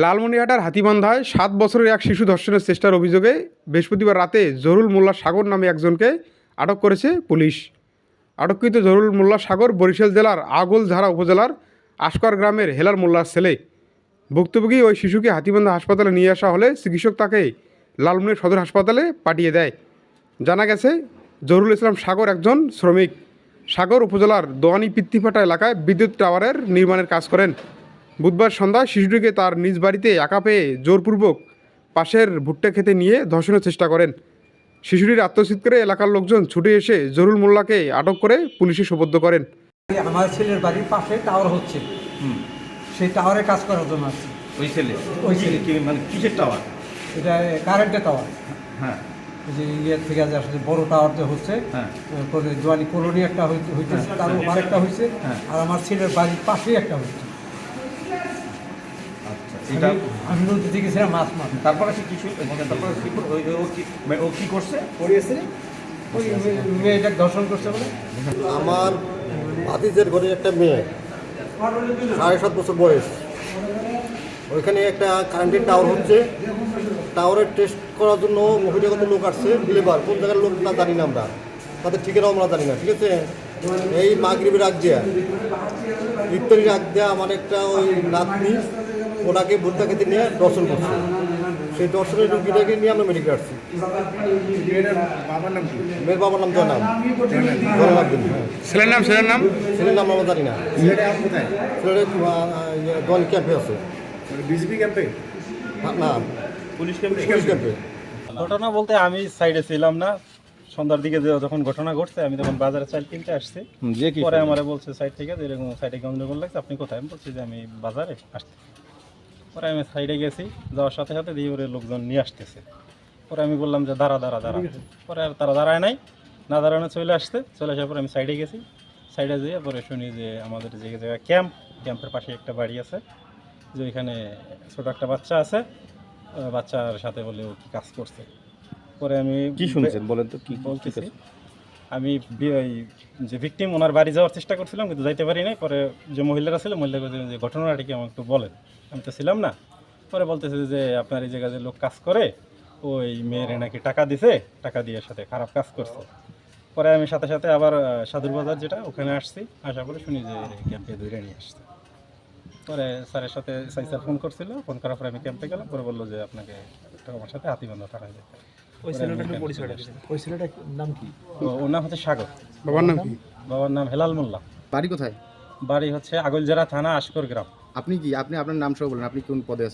লালমনিরহাটের হাতীবান্ধায় 7 বছরের এক শিশু ধর্ষণের চেষ্টার অভিযোগে বৃহস্পতিবার রাতে জহুরুল মোল্লা সাগর নামে একজনকে আটক করেছে পুলিশ। আটককৃত জহুরুল মোল্লা সাগর বরিশাল জেলার আগৈলঝাড়া উপজেলার আশকার গ্রামের হেলাল মোল্লার ছেলে। ভুক্তভোগী ওই শিশুকে হাতীবান্ধা হাসপাতালে নিয়ে আসা হলে চিকিৎসক তাকে লালমনিরহাট সদর হাসপাতালে পাঠিয়ে দেয়। জানা গেছে, জহুরুল ইসলাম সাগর একজন শ্রমিক। সাগর উপজেলার দোয়ানি পিত্তিফাটা এলাকায় বিদ্যুৎ টাওয়ারের নির্মাণের কাজ করেন। বুধবার সন্ধ্যায় শিশুটিকে তার নিজ বাড়িতে একা পেয়ে জোরপূর্বক পাশের ভুট্টা খেতে নিয়ে ধর্ষণের চেষ্টা করেন। শিশুটির আত্মচিৎকারে এলাকার লোকজন ছুটে এসে জহুরুল মোল্লাকে আটক করে পুলিশে সোপর্দ করেন। আমার ছেলের বাড়ির পাশে টাওয়ার হচ্ছে, সেই টাওয়ারে কাজ করার জন্য আসছে। ওই ছেলে মানে কিসের টাওয়ার? এটা কারেন্টের টাওয়ার। হ্যাঁ, যে ইয়ের থেকে যে আসলে বড় টাওয়ার যে হচ্ছে, হ্যাঁ। পরে জোয়ানি কলোনি একটা হইতেছে, তার আরেকটা হয়েছে, হ্যাঁ। আর আমার ছেলের বাড়ির পাশেই একটা হচ্ছে। আচ্ছা, এটা আমি নদীতে গেছিলাম মাছ মাছ। তারপরে সে কিছু তারপরে ও কি করছে? ওই মেয়েটা দর্শন করছে বলে। আমার ভাতিজের ঘরে একটা মেয়ে 7.5 বছর বয়স, ওইখানে একটা কারেন্টের টাওয়ার হচ্ছে। টাওয়ারের টেস্ট করার জন্য মহিলাগত লোক আসছে, লেবার কোন জায়গার লোক তা জানি না, আমরা তাদের ঠিকানাও আমরা জানি না। ঠিক আছে, এই মাগরিবের আগ দিয়া ইফতারির আগ দিয়া আমার একটা ওই নাতনি ওনাকে ভুট্টা খেতে নিয়ে দর্শন করছে। সেই দর্শনের রুগীটাকে নিয়ে আমরা মেডিকেল আসছি। মেয়ের বাবার নাম জয়নাল আব্দিন। ছেলের নাম ছেলের নাম আমরা জানি না। ছেলেটা দল ক্যাম্পে আছে, বিজেপি ক্যাম্পে না পুলিশ ক্যাম্পে। ঘটনা বলতে আমি সাইডে ছিলাম না। সন্ধ্যার দিকে যখন ঘটনা ঘটছে আমি তখন বাজারে চাল কিনতে আসছি। পরে আমারে বলছে সাইড থেকে যে এরকম সাইডে গন্ডগোল লাগছে, আপনি কোথায়? আমি বলছি যে আমি বাজারে আসছি। পরে আমি সাইডে গেছি, যাওয়ার সাথে সাথে দিয়ে ওরে লোকজন নিয়ে আসতেছে। পরে আমি বললাম যে দাঁড়া। পরে আর তারা দাঁড়ায় নাই, না দাঁড়ানো চলে আসার পরে আমি সাইডে গেছি। সাইডে যেয়ে পরে শুনি যে আমাদের যে জায়গায় ক্যাম্পের পাশে একটা বাড়ি আছে, যে ওইখানে ছোটো একটা বাচ্চা আছে, বাচ্চার সাথে বলে ও কি কাজ করছে। পরে আমি কি শুনছেন বলেন তো? কি বলতেছি, আমি ওই যে ভিকটিম ওনার বাড়ি যাওয়ার চেষ্টা করছিলাম, কিন্তু যাইতে পারি নাই। পরে যে মহিলারা ছিল, মহিলাকে যে ঘটনাটা কি আমাকে একটু বলেন, আমি তো ছিলাম না। পরে বলতেছে যে আপনার এই জায়গায় যে লোক কাজ করে, ওই মেয়ের নাকি টাকা দিছে, টাকা দিয়ে সাথে খারাপ কাজ করছে। পরে আমি সাথে সাথে আবার সাধুর বাজার যেটা, ওখানে আসছি। আসার পরে শুনি যে ক্যাম্পে ধরে নিয়ে আসছে। পরে স্যারের সাথে স্যার ফোন করছিল, ফোন করার পরে আমি ক্যাম্পে গেলাম। পরে বললো যে আপনাকে আমার সাথে হাতীবান্ধা থাকা যেতে। ওই ছেলেটার নাম কি? ওর নাম হচ্ছে সাগর। বাবার নাম কি? বাবার নাম হেলাল মোল্লা। বাড়ি কোথায়? বাড়ি হচ্ছে আগৈলঝাড়া থানা আশকর গ্রাম। আপনি আপনার নাম সহ বলেন, আপনি কোন পদে আছেন?